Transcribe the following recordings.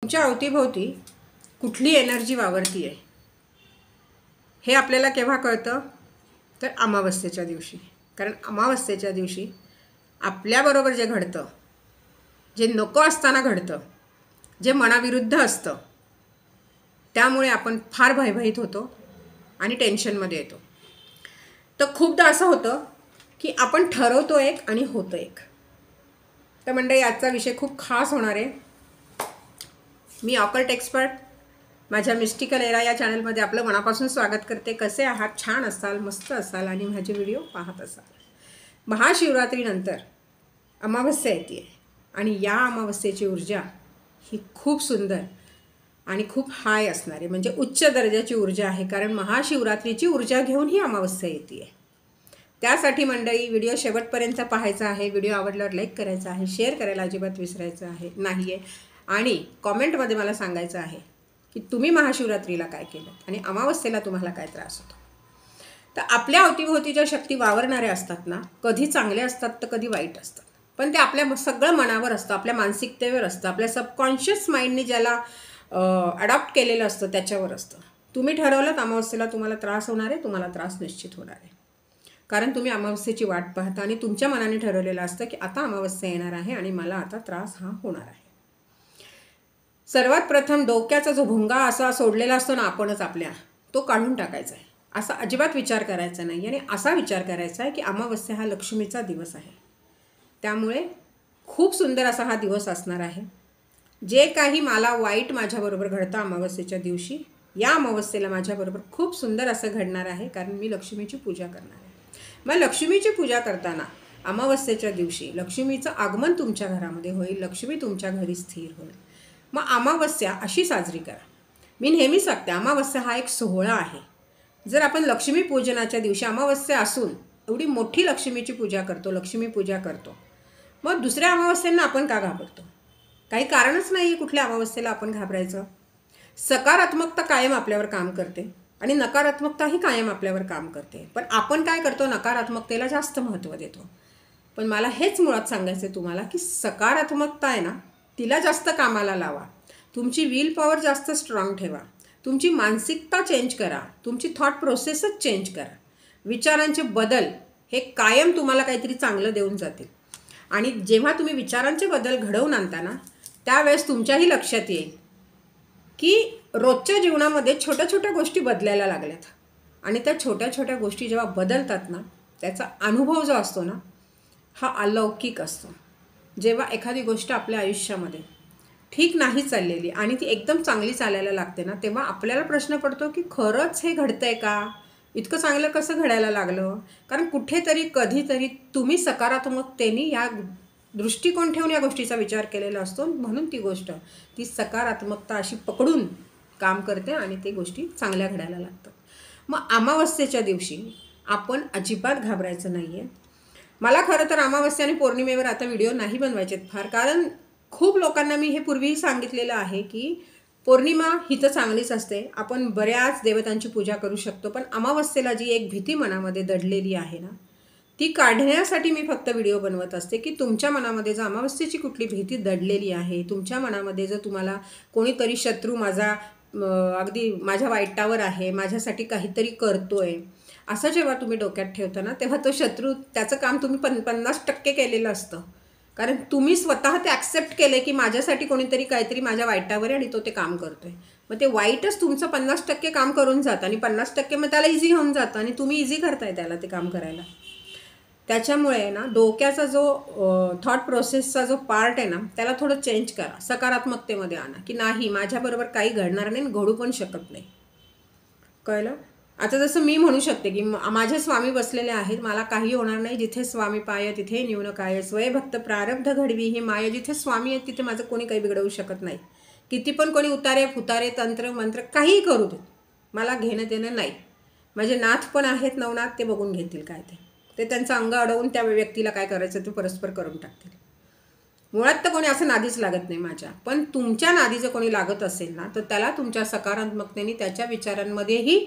तुमच्या अवतीभोवती कुठली एनर्जी वावरती आहे हे आपल्याला केव्हा कळतं तर अमावस्येच्या दिवशी. कारण अमावस्येच्या दिवशी आपल्याबरोबर जे घडतं, जे नको असताना घडतं, जे मनाविरुद्ध असतं, त्यामुळे आपण फार भयभीत होतो आणि टेन्शनमध्ये येतो. तर खूपदा असं होतं की आपण ठरवतो एक आणि होतं एक. तर मंडळी, आजचा विषय खूप खास होणार आहे. मी ऑकल्ट एक्सपर्ट माझ्या मिस्टिकल एरा या चॅनलमध्ये आपलं मनापासून स्वागत करते. कसे आहात? छान असाल, मस्त असाल आणि माझे व्हिडिओ पाहत असाल. महाशिवरात्रीनंतर अमावस्या येते आणि या अमावस्येची ऊर्जा ही खूप सुंदर आणि खूप हाय असणार आहे, म्हणजे उच्च दर्जाची ऊर्जा आहे. कारण महाशिवरात्रीची ऊर्जा घेऊन ही अमावस्या येते. त्यासाठी मंडळी व्हिडिओ शेवटपर्यंत पाहायचा आहे. व्हिडिओ आवडल्यावर लाईक करायचा आहे, शेअर करायला अजिबात विसरायचं आहे नाही आहे आणि कॉमेंटमध्ये मला सांगायचं आहे की तुम्ही महाशिवरात्रीला काय केलं आणि अमावस्येला तुम्हाला काय त्रास होतो. तर आपल्या अवतीभोवती ज्या शक्ती वावरणाऱ्या असतात ना, कधी चांगल्या असतात तर कधी वाईट असतात, पण ते आपल्या सगळं मनावर असतं, आपल्या मानसिकतेवर असतं, आपल्या सबकॉन्शियस माइंडने ज्याला अडॉप्ट केलेलं असतं त्याच्यावर असतं. तुम्ही ठरवलं अमावस्येला तुम्हाला त्रास होणार आहे, तुम्हाला त्रास निश्चित होणार आहे. कारण तुम्ही अमावस्येची वाट पाहता आणि तुमच्या मनाने ठरवलेलं असतं की आता अमावस्या येणार आहे आणि मला आता त्रास हा होणार आहे. सर्वात प्रथम डोक्याचा जो भुंगा असा सोडलेला असतो ना आपणच आपल्या, तो काढून टाकायचा आहे. असा अजिबात विचार करायचा नाही आणि असा विचार करायचा आहे की अमावस्या हा लक्ष्मीचा दिवस आहे, त्यामुळे खूप सुंदर असा हा दिवस असणार आहे. जे काही मला वाईट माझ्याबरोबर घडतं अमावस्येच्या दिवशी, या अमावस्येला माझ्याबरोबर खूप सुंदर असं घडणार आहे, कारण मी लक्ष्मीची पूजा करणार आहे. मग लक्ष्मीची पूजा करताना अमावस्येच्या दिवशी लक्ष्मीचं आगमन तुमच्या घरामध्ये होईल, लक्ष्मी तुमच्या घरी स्थिर होईल. मग अमावस्या अशी साजरी करा. मी नेहमी सांगते, अमावस्या हा एक सोहळा आहे. जर आपण लक्ष्मी पूजनाच्या दिवशी अमावस्या असून एवढी मोठी लक्ष्मीची पूजा करतो, लक्ष्मी पूजा करतो, मग दुसऱ्या अमावस्यांना आपण का घाबरतो? काही कारणच नाही आहे कुठल्या अमावस्येला आपण घाबरायचं. सकारात्मकता कायम आपल्यावर काम करते आणि नकारात्मकताही कायम आपल्यावर काम करते, पण आपण काय करतो, नकारात्मकतेला जास्त महत्त्व देतो. पण मला हेच मुळात सांगायचं आहे तुम्हाला की सकारात्मकता आहे ना, तिला जास्त कामाला लावा. तुमची विल पॉवर जास्त स्ट्रॉंग ठेवा, तुमची मानसिकता चेंज करा, तुमची थॉट प्रोसेसच चेंज करा. विचारांचे बदल हे कायम तुम्हाला काहीतरी चांगलं देऊन जातील. आणि जेव्हा तुम्ही विचारांचे बदल घडवून आणता ना, त्यावेळेस तुमच्याही लक्षात येईल की रोजच्या जीवनामध्ये छोट्या छोट्या गोष्टी बदलायला लागल्यात आणि त्या छोट्या छोट्या गोष्टी जेव्हा बदलतात ना, त्याचा अनुभव जो असतो ना, हा अलौकिक असतो. जेव्हा एखादी गोष्ट आपल्या आयुष्यामध्ये ठीक नाही चाललेली आणि ती एकदम चांगली चालायला लागते ना, तेव्हा आपल्याला प्रश्न पडतो की खरंच हे घडतंय का? इतकं चांगलं कसं घडायला लागलं? कारण कुठेतरी कधीतरी तुम्ही सकारात्मकतेने या दृष्टिकोन ठेवून या गोष्टीचा विचार केलेला असतो, म्हणून ती गोष्ट ती सकारात्मकता अशी पकडून काम करते आणि ते गोष्टी चांगल्या घडायला लागतात. मग अमावस्येच्या दिवशी आपण अजिबात घाबरायचं नाही आहे. मला खरं तर अमावस्या आणि पौर्णिमेवर आता व्हिडिओ नाही बनवायचे फार, कारण खूप लोकांना मी हे पूर्वीही सांगितलेलं आहे की पौर्णिमा ही तर चांगलीच असते, आपण बऱ्याच देवतांची पूजा करू शकतो, पण अमावस्येला जी एक भीती मनामध्ये दडलेली आहे ना, ती काढण्यासाठी मी फक्त व्हिडिओ बनवत असते की तुमच्या मनामध्ये जर अमावस्येची कुठली भीती दडलेली आहे, तुमच्या मनामध्ये जर तुम्हाला कोणीतरी शत्रू माझा अगदी माझ्या वाईटावर आहे, माझ्यासाठी काहीतरी करतोय, असं जेव्हा तुम्ही डोक्यात ठेवता ना, तेव्हा तो शत्रू त्याचं काम तुम्ही 50% केलेलं असतं. कारण तुम्ही स्वतः ते ॲक्सेप्ट केले की माझ्यासाठी कोणीतरी काहीतरी माझ्या वाईटावर आहे आणि तो ते काम करतोय. मग ते वाईटच तुमचं 50% काम करून जातं आणि 50% मग त्याला इझी होऊन जातं आणि तुम्ही इझी करताय त्याला ते काम करायला. त्याच्यामुळे ना डोक्याचा जो थॉट प्रोसेसचा जो पार्ट आहे ना, त्याला थोडं चेंज करा, सकारात्मकतेमध्ये आणा की नाही, माझ्याबरोबर काही घडणार नाही, घडू पण शकत नाही. कळलं? आता जसं मी म्हणू शकते की माझे स्वामी बसलेले आहेत, मला काही होणार नाही, जिथे स्वामी पाय तिथे न्यून काय, स्वयंभक्त प्रारब्ध घडवी हे माय, जिथे स्वामी आहेत तिथे माझं कोणी काही बिघडवू शकत नाही. किती पण कोणी उतारे फुतारे तंत्र मंत्र काहीही करू दे, मला घेणं देणं नाही. माझे नाथ पण आहेत नवनाथ, ते बघून घेतील काय ते त्यांचं अंग अडवून त्या व्यक्तीला काय करायचं ते परस्पर करून टाकतील. मुळात तर कोणी असं नादीच लागत नाही माझ्या, पण तुमच्या नादी जर कोणी लागत असेल ना, तर त्याला तुमच्या सकारात्मकतेने त्याच्या विचारांमध्येही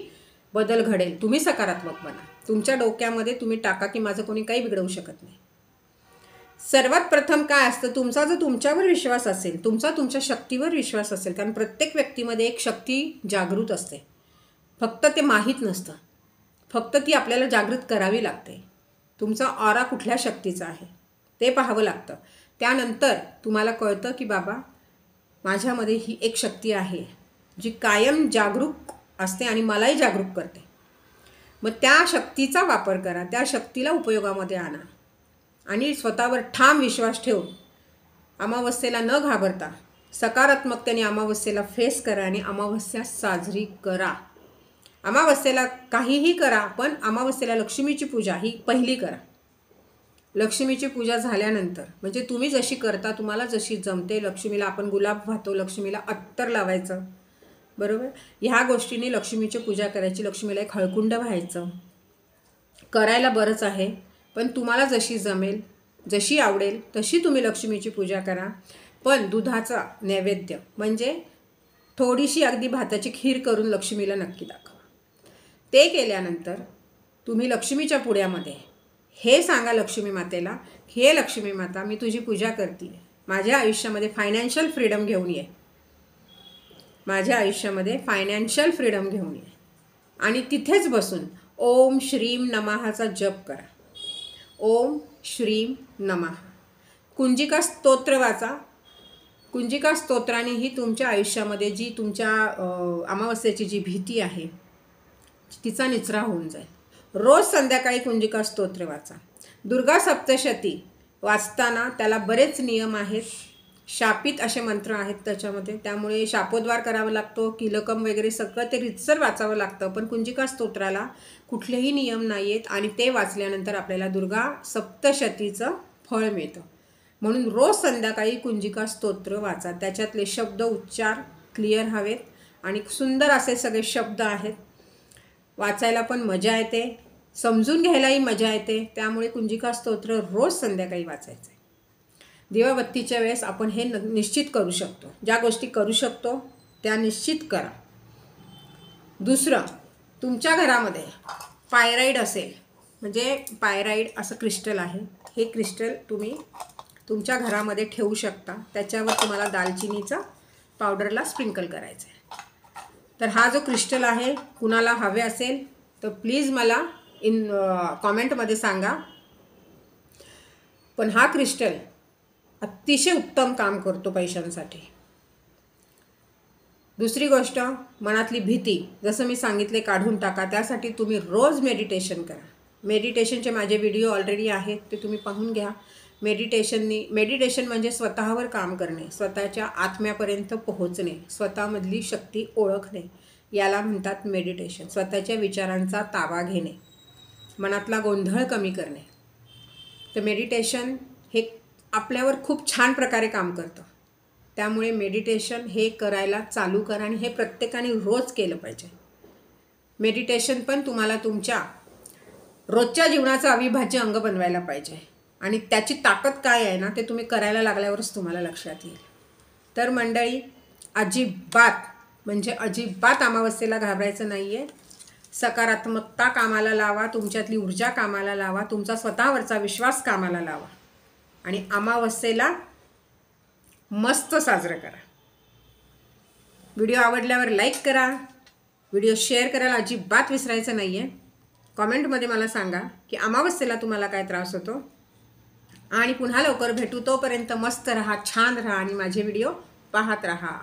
बदल घडेल. तुम्ही सकारात्मक बना, तुमच्या डोक्यामध्ये तुम्ही टाका की माझं कोणी काही बिघडवू शकत नाही. सर्वात प्रथम काय असतं, तुमचा जो तुमच्यावर विश्वास असेल, तुमचा तुमच्या शक्तीवर विश्वास असेल, कारण प्रत्येक व्यक्तीमध्ये एक शक्ती जागृत असते, फक्त ते माहीत नसतं, फक्त ती आपल्याला जागृत करावी लागते. तुमचा ऑरा कुठल्या शक्तीचा आहे ते पाहावं लागतं. त्यानंतर तुम्हाला कळतं की बाबा माझ्यामध्ये ही एक शक्ती आहे जी कायम जागरूक असते आणि मलाही जागरूक करते. मग त्या शक्तीचा वापर करा, त्या शक्तीला उपयोगामध्ये आणा आणि स्वतःवर ठाम विश्वास ठेवून अमावस्येला न घाबरता सकारात्मकतेने अमावस्येला फेस करा आणि अमावस्या साजरी करा. अमावस्येला काहीही करा, पण अमावस्येला लक्ष्मीची पूजा ही पहिली करा. लक्ष्मीची पूजा झाल्यानंतर म्हणजे तुम्ही जशी करता, तुम्हाला जशी जमते, लक्ष्मीला आपण गुलाब वाहतो, लक्ष्मीला अत्तर लावायचं, बरोबर, ह्या गोष्टीने लक्ष्मीची पूजा करायची. लक्ष्मीला एक हळकुंड व्हायचं, करायला बरंच आहे, पण तुम्हाला जशी जमेल, जशी आवडेल तशी तुम्ही लक्ष्मीची पूजा करा. पण दुधाचा नैवेद्य म्हणजे थोडीशी अगदी भाताची खीर करून लक्ष्मीला नक्की दाखवा. ते केल्यानंतर तुम्ही लक्ष्मीच्या पुढ्यामध्ये हे सांगा लक्ष्मी मातेला, हे लक्ष्मी माता, मी तुझी पूजा करते, माझ्या आयुष्यामध्ये फायनान्शियल फ्रीडम घेऊन ये, माझ्या आयुष्यामध्ये फायनान्शियल फ्रीडम घेऊन ये. आणि तिथेच बसून ओम श्रीम नमःचा जप करा. ओम श्रीम नमः. कुंजिका स्तोत्र वाचा. कुंजिका स्तोत्रानेही तुमच्या आयुष्यामध्ये जी तुमच्या अमावस्येची जी भीती आहे तिचा निचरा होऊन जाईल. रोज संध्याकाळी कुंजिका स्तोत्र वाचा. दुर्गा सप्तशती वाचताना त्याला बरेच नियम आहेत, शापित असे मंत्र आहेत त्याच्यामध्ये, त्यामुळे शापोद्वार करावा लागतो, किलकम वगैरे सगळं ते रितसर वाचावं लागतं. पण कुंजिका स्तोत्राला कुठलेही नियम नाही आहेत आणि ते वाचल्यानंतर आपल्याला दुर्गा सप्तशतीचं फळ मिळतं. म्हणून रोज संध्याकाळी कुंजिका स्तोत्र वाचा. त्याच्यातले शब्द उच्चार क्लिअर हवेत आणि सुंदर असे सगळे शब्द आहेत, वाचायला पण मजा येते, समजून घ्यायलाही मजा येते. त्यामुळे कुंजिका स्तोत्र रोज संध्याकाळी वाचायचं आहे. दिवाबत्तीच्या वेळेस आपण हे निश्चित करू शकतो, ज्या गोष्टी करू शकतो त्या निश्चित करा. दुसरं, तुमच्या घरामध्ये पायराईड असेल, म्हणजे पायराईड असं क्रिस्टल आहे, हे क्रिस्टल तुम्ही तुमच्या घरामध्ये ठेवू शकता. त्याच्यावर तुम्हाला दालचिनीचा पावडरला स्प्रिंकल करायचं आहे. तर हा जो क्रिस्टल आहे कुणाला हवे असेल तर प्लीज मला कॉमेंटमध्ये सांगा. पण हा क्रिस्टल अतिशय उत्तम काम करतो पैशांसाठी. दुसरी गोष्ट, मनातली भीती जसं मी सांगितले काढून टाका. त्यासाठी तुम्ही रोज मेडिटेशन करा. मेडिटेशनचे माझे व्हिडिओ ऑलरेडी आहेत, ते तुम्ही पाहून घ्या. मेडिटेशन म्हणजे स्वतःवर काम करणे, स्वतःच्या आत्म्यापर्यंत पोहोचणे, स्वतःमधली शक्ती ओळखणे, याला म्हणतात मेडिटेशन. स्वतःच्या विचारांचा ताबा घेणे, मनातला गोंधळ कमी करणे. तर मेडिटेशन हे आपल्यावर खूप छान प्रकारे काम करतं. त्यामुळे मेडिटेशन हे करायला चालू करा आणि हे प्रत्येकाने रोज केलं पाहिजे. मेडिटेशन पण तुम्हाला तुमच्या रोजच्या जीवनाचं अविभाज्य अंग बनवायला पाहिजे आणि त्याची ताकद काय आहे ना ते तुम्ही करायला लागल्यावरच तुम्हाला लक्षात येईल. तर मंडळी, अजिबात म्हणजे अजिबात अमावस्येला घाबरायचं नाही आहे. सकारात्मकता कामाला लावा, तुमच्यातली ऊर्जा कामाला लावा, तुमचा स्वतःवरचा विश्वास कामाला लावा आणि अमावस्येला मस्त साजरं करा. व्हिडिओ आवडल्यावर लाईक करा, व्हिडिओ शेअर करायला अजिबात विसरायचं नाही आहे. कॉमेंटमध्ये मला सांगा की अमावस्येला तुम्हाला काय त्रास होतो. आणि पुन्हा लवकर भेटू. तोपर्यंत मस्त रहा, छान रहा आणि माझे व्हिडिओ पाहत रहा.